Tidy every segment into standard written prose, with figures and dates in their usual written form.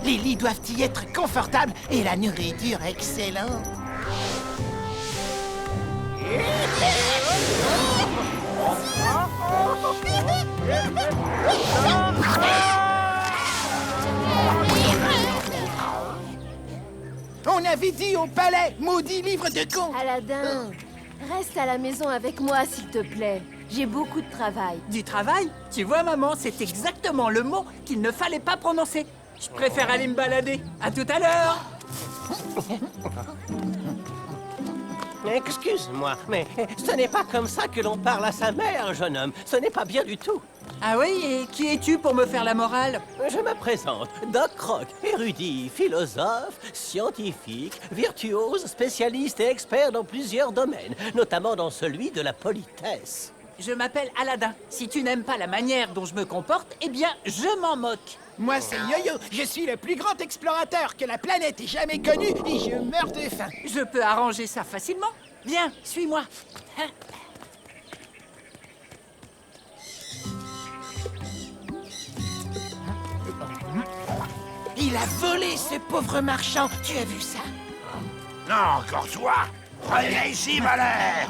Les lits doivent y être confortables et la nourriture excellente. On avait dit au palais, maudit livre de contes. Aladin, reste à la maison avec moi, s'il te plaît. J'ai beaucoup de travail. Du travail? Tu vois, maman, c'est exactement le mot qu'il ne fallait pas prononcer. Je préfère aller me balader. À tout à l'heure. Excuse-moi, mais ce n'est pas comme ça que l'on parle à sa mère, jeune homme. Ce n'est pas bien du tout. Ah oui, et qui es-tu pour me faire la morale? Je me présente, Doc Croc, érudit, philosophe, scientifique, virtuose, spécialiste et expert dans plusieurs domaines, notamment dans celui de la politesse. Je m'appelle Aladin. Si tu n'aimes pas la manière dont je me comporte, eh bien, je m'en moque. Moi, c'est Yo-Yo. Je suis le plus grand explorateur que la planète ait jamais connu et je meurs de faim. Je peux arranger ça facilement. Viens, suis-moi. Il a volé, ce pauvre marchand. Tu as vu ça? Non, encore toi! Reviens ici, malin!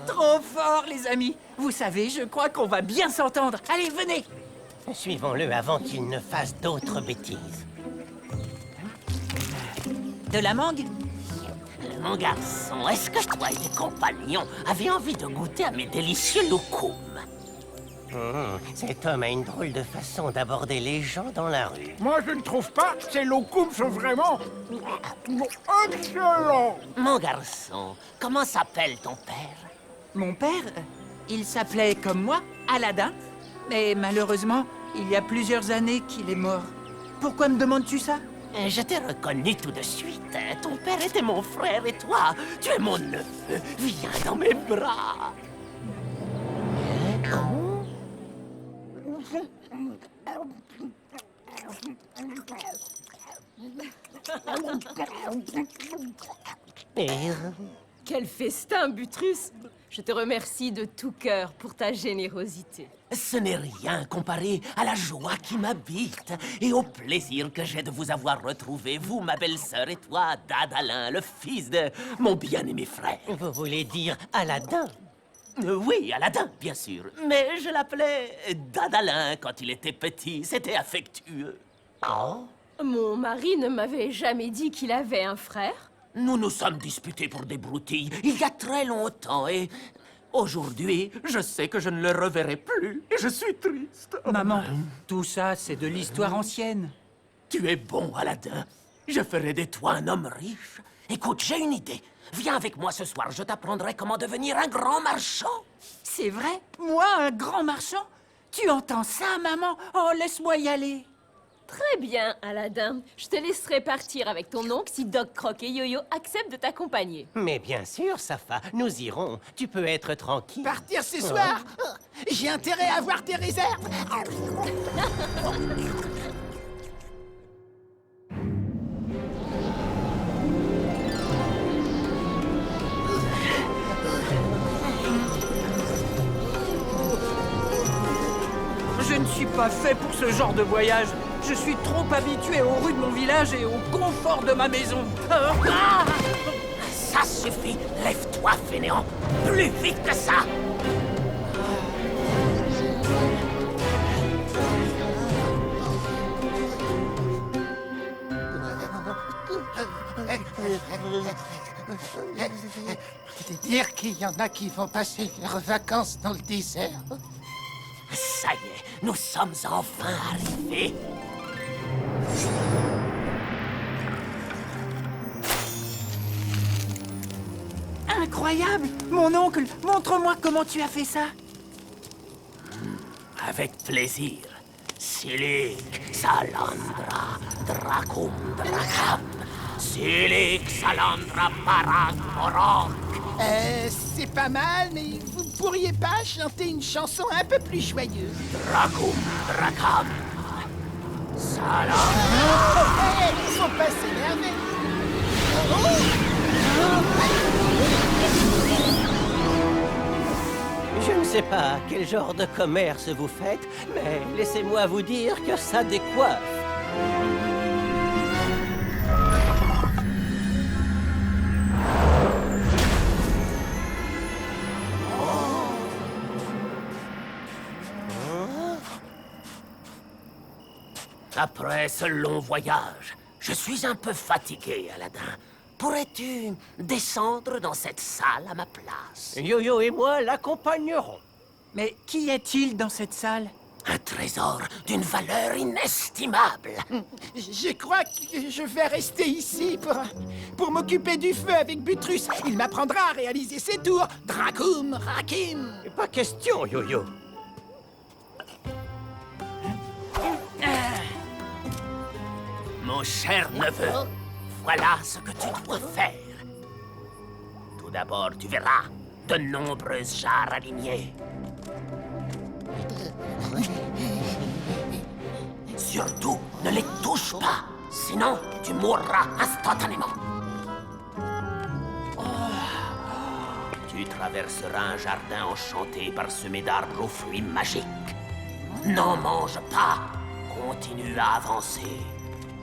Trop fort, les amis. Vous savez, je crois qu'on va bien s'entendre. Allez, venez. Suivons-le avant qu'il ne fasse d'autres bêtises. De la mangue? Mon garçon, est-ce que toi et tes compagnons avaient envie de goûter à mes délicieux loukoums? Cet homme a une drôle de façon d'aborder les gens dans la rue. Moi, je ne trouve pas. Ces loukoums sont vraiment excellents. Mon garçon, comment s'appelle ton père? Mon père, il s'appelait comme moi, Aladin. Mais malheureusement, il y a plusieurs années qu'il est mort. Pourquoi me demandes-tu ça? Je t'ai reconnu tout de suite. Ton père était mon frère et toi, tu es mon neveu. Viens dans mes bras. Quel festin, Butrus! Je te remercie de tout cœur pour ta générosité. Ce n'est rien comparé à la joie qui m'habite et au plaisir que j'ai de vous avoir retrouvé, vous, ma belle-sœur, et toi, Dadalin, le fils de mon bien-aimé frère. Vous voulez dire Aladin? Oui, Aladin, bien sûr. Mais je l'appelais Dadalin quand il était petit. C'était affectueux. Oh? Mon mari ne m'avait jamais dit qu'il avait un frère. Nous nous sommes disputés pour des broutilles il y a très longtemps et aujourd'hui, je sais que je ne le reverrai plus et je suis triste. Maman, tout ça, c'est de l'histoire ancienne. Tu es bon, Aladin. Je ferai de toi un homme riche. Écoute, j'ai une idée. Viens avec moi ce soir, je t'apprendrai comment devenir un grand marchand. C'est vrai? Moi, un grand marchand? Tu entends ça, maman? Oh, laisse-moi y aller. Très bien, Aladin. Je te laisserai partir avec ton oncle si Doc Croc et Yo-Yo acceptent de t'accompagner. Mais bien sûr, Safa, nous irons. Tu peux être tranquille. Partir ce soir? J'ai intérêt à avoir tes réserves. Je ne suis pas fait pour ce genre de voyage. Je suis trop habitué aux rues de mon village et au confort de ma maison. Ça suffit. Lève-toi, fainéant. Plus vite que ça. Dire qu'il y en a qui vont passer leurs vacances dans le désert. Ça y est, nous sommes enfin arrivés. Incroyable! Mon oncle, montre-moi comment tu as fait ça. Avec plaisir. Silic, Salandra, Dracum, Dracam. Silic, Salandra, Parak, Morak. C'est pas mal, mais vous pourriez pas chanter une chanson un peu plus joyeuse? Dracum, Dracam. Hey, faut pas s'énerver. Je ne sais pas quel genre de commerce vous faites, mais laissez-moi vous dire que ça décoiffe. Après ce long voyage, je suis un peu fatigué, Aladdin. Pourrais-tu descendre dans cette salle à ma place? Yo-Yo et moi l'accompagnerons. Mais qui est-il dans cette salle? Un trésor d'une valeur inestimable. Je crois que je vais rester ici pour m'occuper du feu avec Butrus. Il m'apprendra à réaliser ses tours. Dracoum, Rakim. Pas question, Yo-Yo. Mon cher neveu, voilà ce que tu dois faire. Tout d'abord, tu verras de nombreuses jarres alignées. Surtout, ne les touche pas, sinon tu mourras instantanément. Tu traverseras un jardin enchanté parsemé d'arbres aux fruits magiques. N'en mange pas, continue à avancer.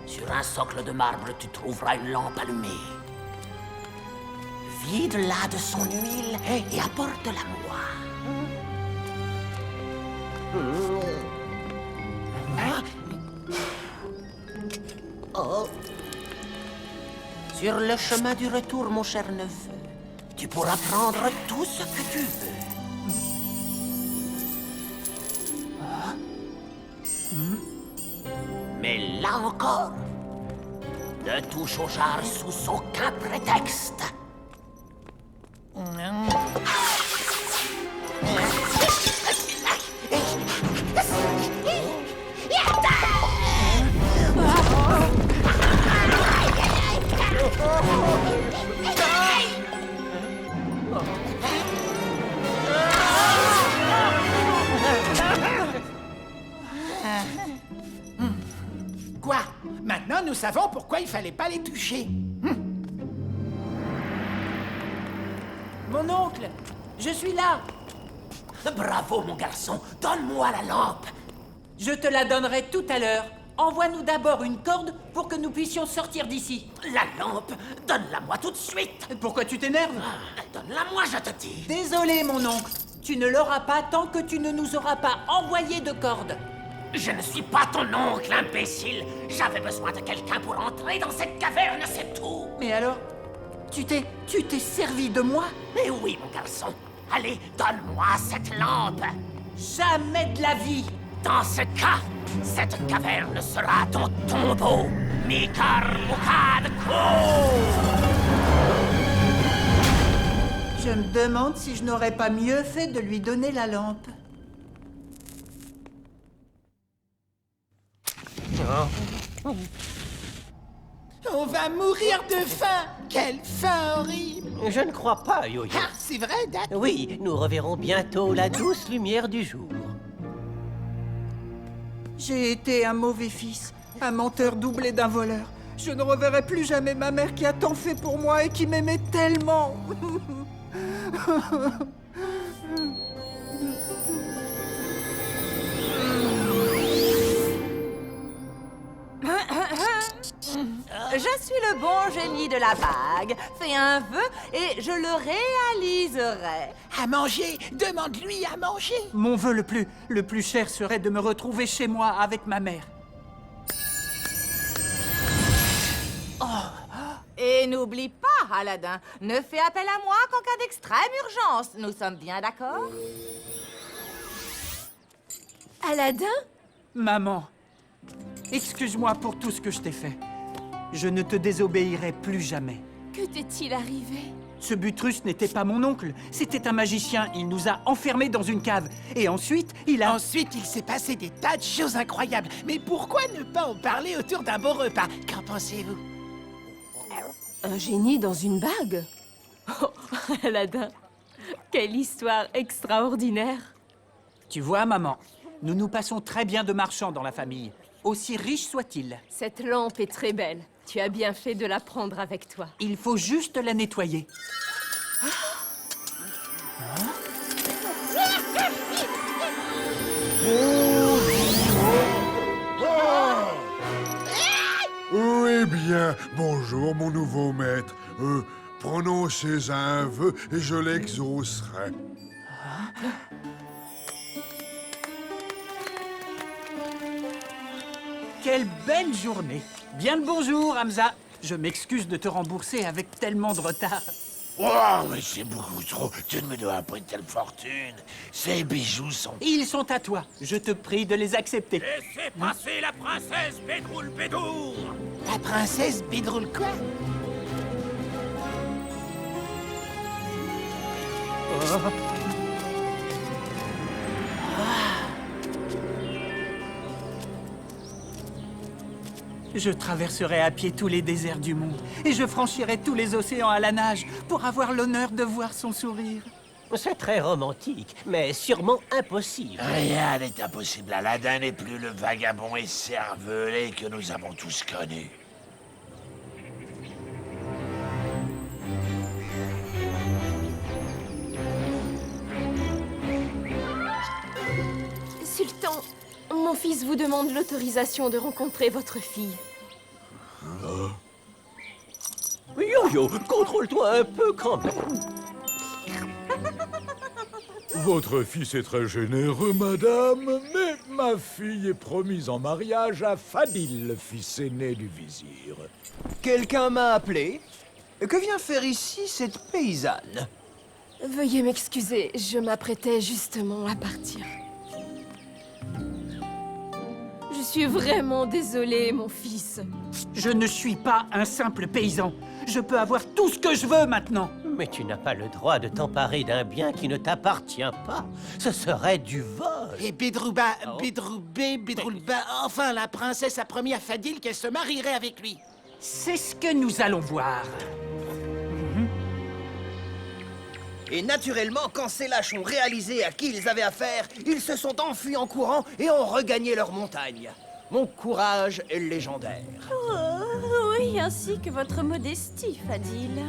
Sur un socle de marbre, tu trouveras une lampe allumée. Vide-la de son huile et apporte-la moi. Sur le chemin du retour, mon cher neveu, tu pourras prendre tout ce que tu veux. Mais là encore, ne touche aux jarres sous aucun prétexte. Quoi? Maintenant, nous savons pourquoi il fallait pas les toucher. Mon oncle, je suis là. Bravo, mon garçon. Donne-moi la lampe. Je te la donnerai tout à l'heure. Envoie-nous d'abord une corde pour que nous puissions sortir d'ici. La lampe, donne-la-moi tout de suite. Pourquoi tu t'énerves? Donne-la-moi, je te dis. Désolé, mon oncle. Tu ne l'auras pas tant que tu ne nous auras pas envoyé de corde. Je ne suis pas ton oncle, imbécile. J'avais besoin de quelqu'un pour entrer dans cette caverne, c'est tout. Mais alors, tu t'es servi de moi? Mais oui, mon garçon. Allez, donne-moi cette lampe. Jamais de la vie. Dans ce cas, cette caverne sera ton tombeau. Mikar Mukad Ko. Je me demande si je n'aurais pas mieux fait de lui donner la lampe. On va mourir de faim. Quelle faim horrible. Je ne crois pas, Yo-Yo. Ah, c'est vrai, Dak? Oui, nous reverrons bientôt la douce lumière du jour. J'ai été un mauvais fils, un menteur doublé d'un voleur. Je ne reverrai plus jamais ma mère qui a tant fait pour moi et qui m'aimait tellement. Je suis le bon génie de la bague. Fais un vœu et je le réaliserai. À manger. Demande-lui à manger. Mon vœu le plus cher serait de me retrouver chez moi avec ma mère. Et n'oublie pas, Aladdin, ne fais appel à moi qu'en cas d'extrême urgence. Nous sommes bien d'accord? Aladdin? Maman, excuse-moi pour tout ce que je t'ai fait. Je ne te désobéirai plus jamais. Que t'est-il arrivé? Ce Butrus n'était pas mon oncle, c'était un magicien. Il nous a enfermés dans une cave. Et ensuite, Ensuite, il s'est passé des tas de choses incroyables. Mais pourquoi ne pas en parler autour d'un bon repas? Qu'en pensez-vous? Un génie dans une bague? Oh, Aladdin, quelle histoire extraordinaire! Tu vois, maman, nous nous passons très bien de marchands dans la famille. aussi riche soit-il. Cette lampe est très belle. Tu as bien fait de la prendre avec toi. Il faut juste la nettoyer. Eh bien, bonjour mon nouveau maître. Prononcez un vœu et je l'exaucerai. Quelle belle journée! Bien le bonjour, Hamza. Je m'excuse de te rembourser avec tellement de retard. Oh, mais c'est beaucoup trop. Tu ne me dois pas une telle fortune. Ces bijoux sont... Ils sont à toi. Je te prie de les accepter. Laissez passer la princesse Bedroul Bédour. La princesse Bidroul quoi? Je traverserai à pied tous les déserts du monde et je franchirai tous les océans à la nage pour avoir l'honneur de voir son sourire. C'est très romantique, mais sûrement impossible. Rien n'est impossible. Aladdin n'est plus le vagabond et cervelé que nous avons tous connu. Sultan, mon fils vous demande l'autorisation de rencontrer votre fille. Yo-yo, contrôle-toi un peu quand même. Votre fils est très généreux, madame, mais ma fille est promise en mariage à Fadil, fils aîné du vizir. Quelqu'un m'a appelé. Que vient faire ici cette paysanne? Veuillez m'excuser, je m'apprêtais justement à partir. Je suis vraiment désolée, mon fils. Je ne suis pas un simple paysan. Je peux avoir tout ce que je veux maintenant. Mais tu n'as pas le droit de t'emparer d'un bien qui ne t'appartient pas. Ce serait du vol. Et Bidrouba, Bidroubé, Bidroulba, enfin la princesse a promis à Fadil qu'elle se marierait avec lui. C'est ce que nous allons voir. Et naturellement, quand ces lâches ont réalisé à qui ils avaient affaire, ils se sont enfuis en courant et ont regagné leur montagne. Mon courage est légendaire. Oh, oui, ainsi que votre modestie, Fadil.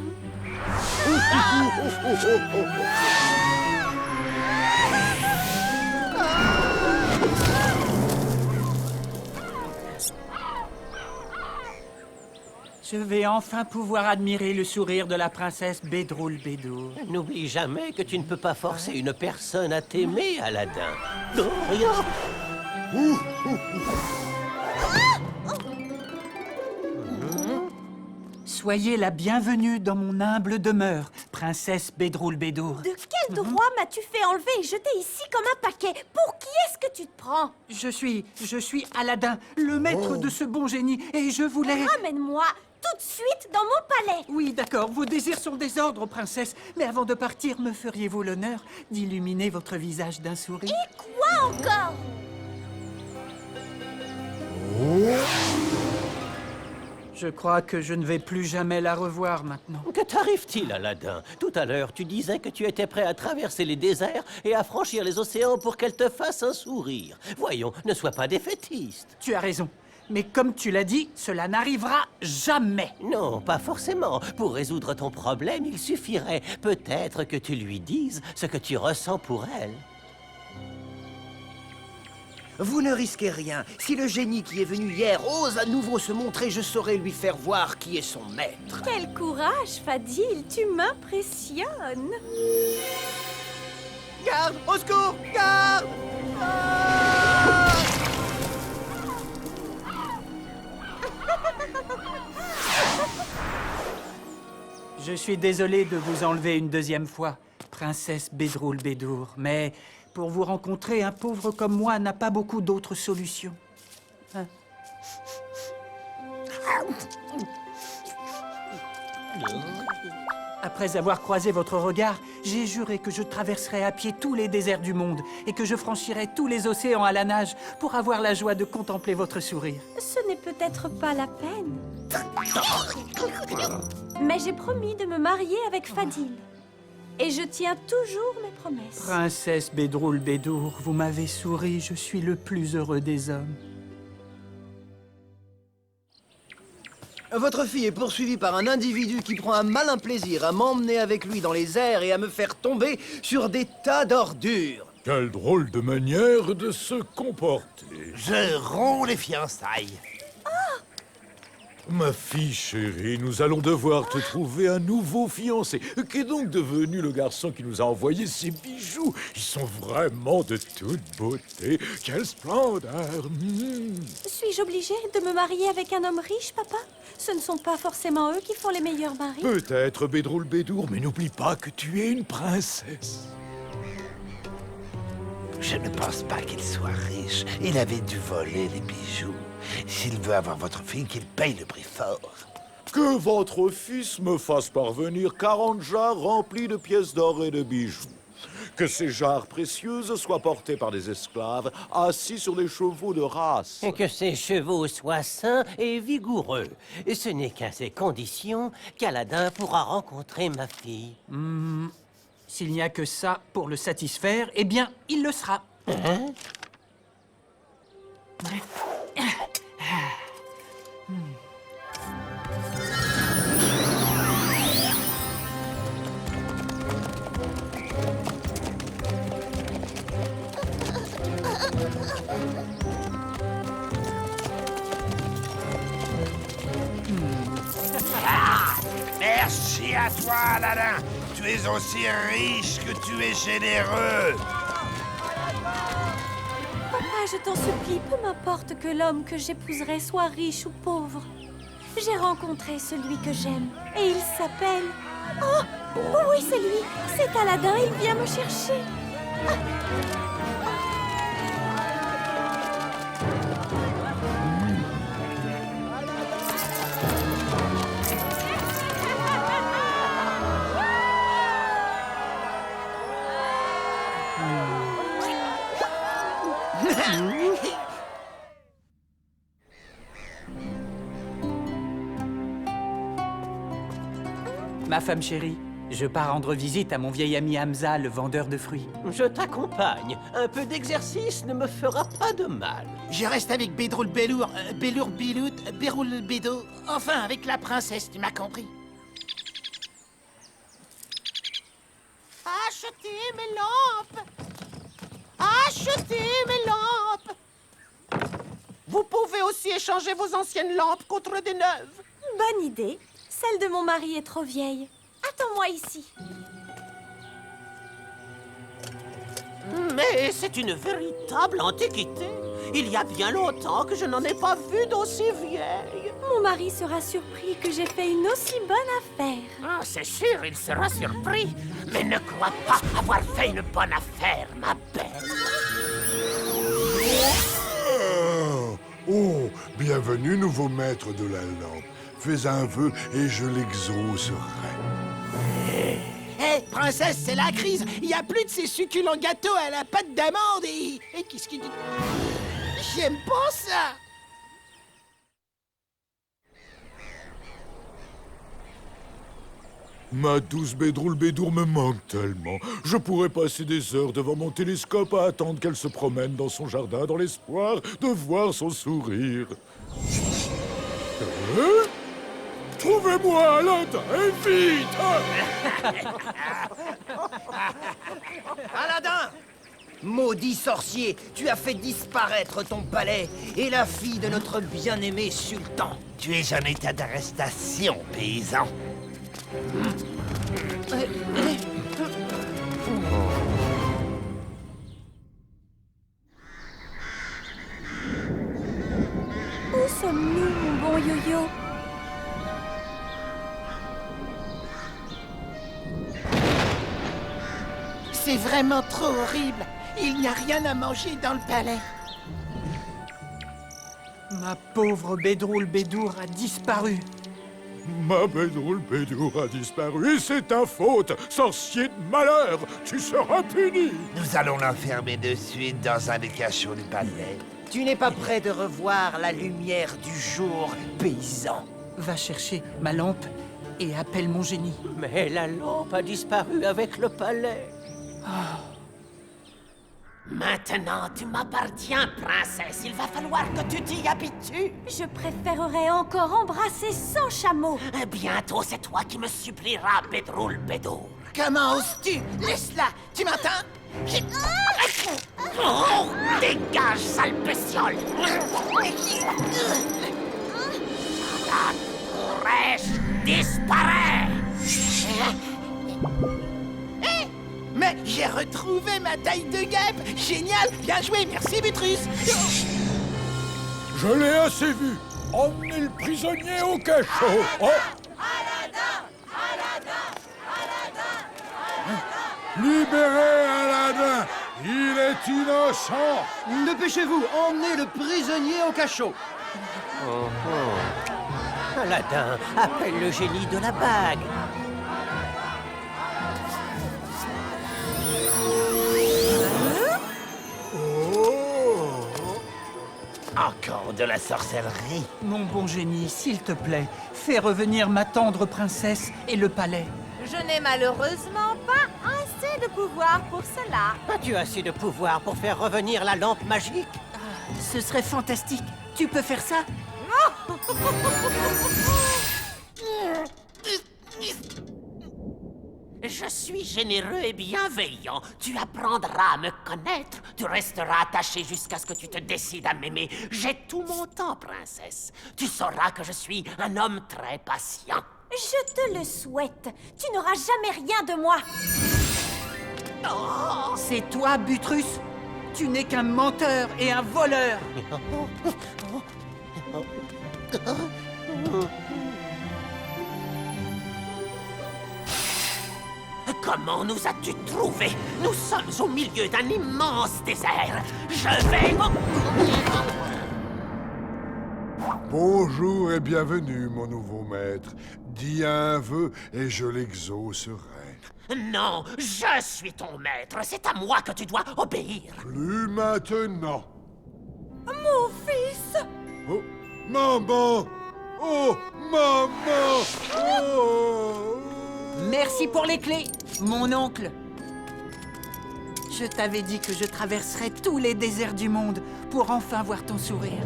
Je vais enfin pouvoir admirer le sourire de la princesse Bedroul Bédour. N'oublie jamais que tu ne peux pas forcer une personne à t'aimer, Aladdin. Non, rien. Soyez la bienvenue dans mon humble demeure, princesse Bedroul Bédour. De quel droit m'as-tu fait enlever et jeter ici comme un paquet? Pour qui est-ce que tu te prends? Je suis Aladdin, le maître de ce bon génie, et je voulais... Ramène-moi tout de suite dans mon palais. Oui, d'accord, vos désirs sont des ordres, princesse. Mais avant de partir, me feriez-vous l'honneur d'illuminer votre visage d'un sourire? Et quoi encore? Je crois que je ne vais plus jamais la revoir maintenant. Que t'arrive-t-il, Aladdin? Tout à l'heure, tu disais que tu étais prêt à traverser les déserts et à franchir les océans pour qu'elle te fasse un sourire. Voyons, ne sois pas défaitiste. Tu as raison. Mais comme tu l'as dit, cela n'arrivera jamais. Non, pas forcément. Pour résoudre ton problème, il suffirait peut-être que tu lui dises ce que tu ressens pour elle. Vous ne risquez rien. Si le génie qui est venu hier ose à nouveau se montrer, je saurai lui faire voir qui est son maître. Quel courage, Fadil, tu m'impressionnes. Garde! Au secours! Garde! Je suis désolé de vous enlever une deuxième fois, princesse Bedroul Bédour, mais pour vous rencontrer, un pauvre comme moi n'a pas beaucoup d'autres solutions. Hein? Après avoir croisé votre regard, j'ai juré que je traverserais à pied tous les déserts du monde et que je franchirais tous les océans à la nage pour avoir la joie de contempler votre sourire. Ce n'est peut-être pas la peine. Mais j'ai promis de me marier avec Fadil. Et je tiens toujours mes promesses. Princesse Bedroul Bédour, vous m'avez souri, je suis le plus heureux des hommes. Votre fille est poursuivie par un individu qui prend un malin plaisir à m'emmener avec lui dans les airs et à me faire tomber sur des tas d'ordures. Quelle drôle de manière de se comporter. Je romps les fiançailles. Ma fille chérie, nous allons devoir te trouver un nouveau fiancé. Qu'est donc devenu le garçon qui nous a envoyé ces bijoux? Ils sont vraiment de toute beauté. Quelle splendeur! Suis-je obligée de me marier avec un homme riche, papa? Ce ne sont pas forcément eux qui font les meilleurs maris. Peut-être, Bédroul Bédour, mais n'oublie pas que tu es une princesse. Je ne pense pas qu'il soit riche. Il avait dû voler les bijoux. S'il veut avoir votre fille, qu'il paye le prix fort. Que votre fils me fasse parvenir 40 jarres remplis de pièces d'or et de bijoux. Que ces jarres précieuses soient portées par des esclaves assis sur des chevaux de race. Et que ces chevaux soient sains et vigoureux. Et ce n'est qu'à ces conditions qu'Aladin pourra rencontrer ma fille. S'il n'y a que ça pour le satisfaire, eh bien, il le sera. Hein? Merci à toi, Aladin. Tu es aussi riche que tu es généreux. Papa, je t'en supplie, peu m'importe que l'homme que j'épouserai soit riche ou pauvre. J'ai rencontré celui que j'aime, et il s'appelle... Oh, oui, c'est lui. C'est Aladin, il vient me chercher. Ma femme chérie, je pars rendre visite à mon vieil ami Hamza, le vendeur de fruits. Je t'accompagne. Un peu d'exercice ne me fera pas de mal. Je reste avec Bédroul Bélour, Bélour Bilout, Béroul Bédo. Enfin, avec la princesse, tu m'as compris. Achetez mes lampes! Achetez mes lampes! Vous pouvez aussi échanger vos anciennes lampes contre des neuves. Bonne idée. Celle de mon mari est trop vieille. Attends-moi ici. Mais c'est une véritable antiquité. Il y a bien longtemps que je n'en ai pas vu d'aussi vieille. Mon mari sera surpris que j'ai fait une aussi bonne affaire. Ah, c'est sûr, il sera surpris. Mais ne crois pas avoir fait une bonne affaire, ma belle. Oh, bienvenue, nouveau maître de la lampe. Fais un vœu et je l'exaucerai. Hé, princesse, c'est la crise. Il n'y a plus de ces succulents gâteaux à la pâte d'amande et qu'est-ce qu'il dit? J'aime pas ça. Ma douce Bédroul Bédour me manque tellement. Je pourrais passer des heures devant mon télescope à attendre qu'elle se promène dans son jardin dans l'espoir de voir son sourire. Trouvez-moi Aladin, et vite! Aladin! Maudit sorcier, tu as fait disparaître ton palais et la fille de notre bien-aimé sultan. Tu es en état d'arrestation, paysan. Où sommes-nous, mon bon yo-yo? C'est vraiment trop horrible. Il n'y a rien à manger dans le palais. Ma pauvre Bédroul Bédour a disparu. Ma Bédroul Bédour a disparu et c'est ta faute, sorcier de malheur. Tu seras puni. Nous allons l'enfermer de suite dans un des cachots du palais. Tu n'es pas prêt de revoir la lumière du jour, paysan. Va chercher ma lampe et appelle mon génie. Mais la lampe a disparu avec le palais. Maintenant, tu m'appartiens, princesse. Il va falloir que tu t'y habitues. Je préférerais encore embrasser 100 chameaux. Bientôt, c'est toi qui me supplieras, Bedroul Bedour. Comment oses-tu? Laisse-la. Tu m'entends? Oh, dégage, sale bestiole! La brèche disparaît! Mais j'ai retrouvé ma taille de guêpe. Génial. Bien joué. Merci, Butrus. Je l'ai assez vu. Emmenez le prisonnier au cachot. Oh. Libérez Aladdin. Il est innocent. Dépêchez-vous, emmenez le prisonnier au cachot. Aladdin, appelle le génie de la bague. Encore de la sorcellerie. Mon bon génie, s'il te plaît, fais revenir ma tendre princesse et le palais. Je n'ai malheureusement pas assez de pouvoir pour cela. As-tu assez de pouvoir pour faire revenir la lampe magique? Ce serait fantastique. Tu peux faire ça? Je suis généreux et bienveillant. Tu apprendras à me connaître. Tu resteras attaché jusqu'à ce que tu te décides à m'aimer. J'ai tout mon temps, princesse. Tu sauras que je suis un homme très patient. Je te le souhaite. Tu n'auras jamais rien de moi. C'est toi, Butrus? Tu n'es qu'un menteur et un voleur. Comment nous as-tu trouvés? Nous sommes au milieu d'un immense désert. Je vais... Bonjour et bienvenue, mon nouveau maître. Dis un vœu et je l'exaucerai. Non, je suis ton maître. C'est à moi que tu dois obéir. Plus maintenant. Mon fils! Oh, maman! Oh, maman! Oh! Merci pour les clés, mon oncle. Je t'avais dit que je traverserais tous les déserts du monde pour enfin voir ton sourire.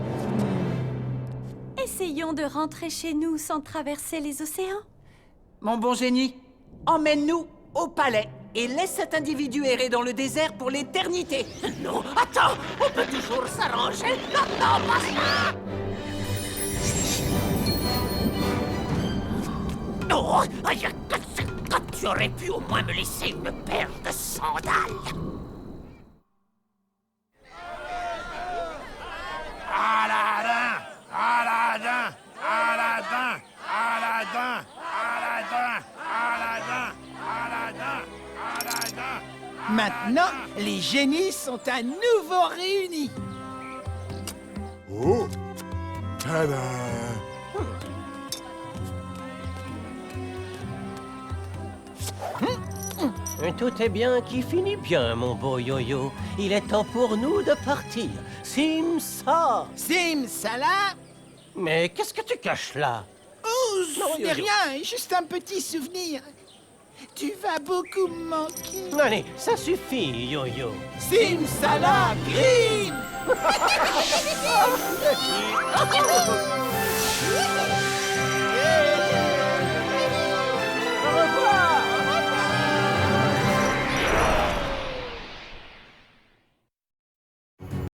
Essayons de rentrer chez nous sans traverser les océans. Mon bon génie, emmène-nous au palais et laisse cet individu errer dans le désert pour l'éternité. Non, attends, on peut toujours s'arranger. Non, pas ça. Oh, tu aurais pu au moins me laisser une paire de sandales. Aladdin! Aladdin! Aladdin! Aladdin! Aladdin! Aladdin! Aladdin! Aladdin! Maintenant, les génies sont à nouveau réunis. Oh! Tada! Tout est bien qui finit bien, mon beau yo-yo. Il est temps pour nous de partir. Simsa! Simsala. Mais qu'est-ce que tu caches là? Oh, Non, ce n'est Yo-Yo. rien, juste un petit souvenir. Tu vas beaucoup me manquer. Allez, ça suffit, yo-yo. Simsala Green.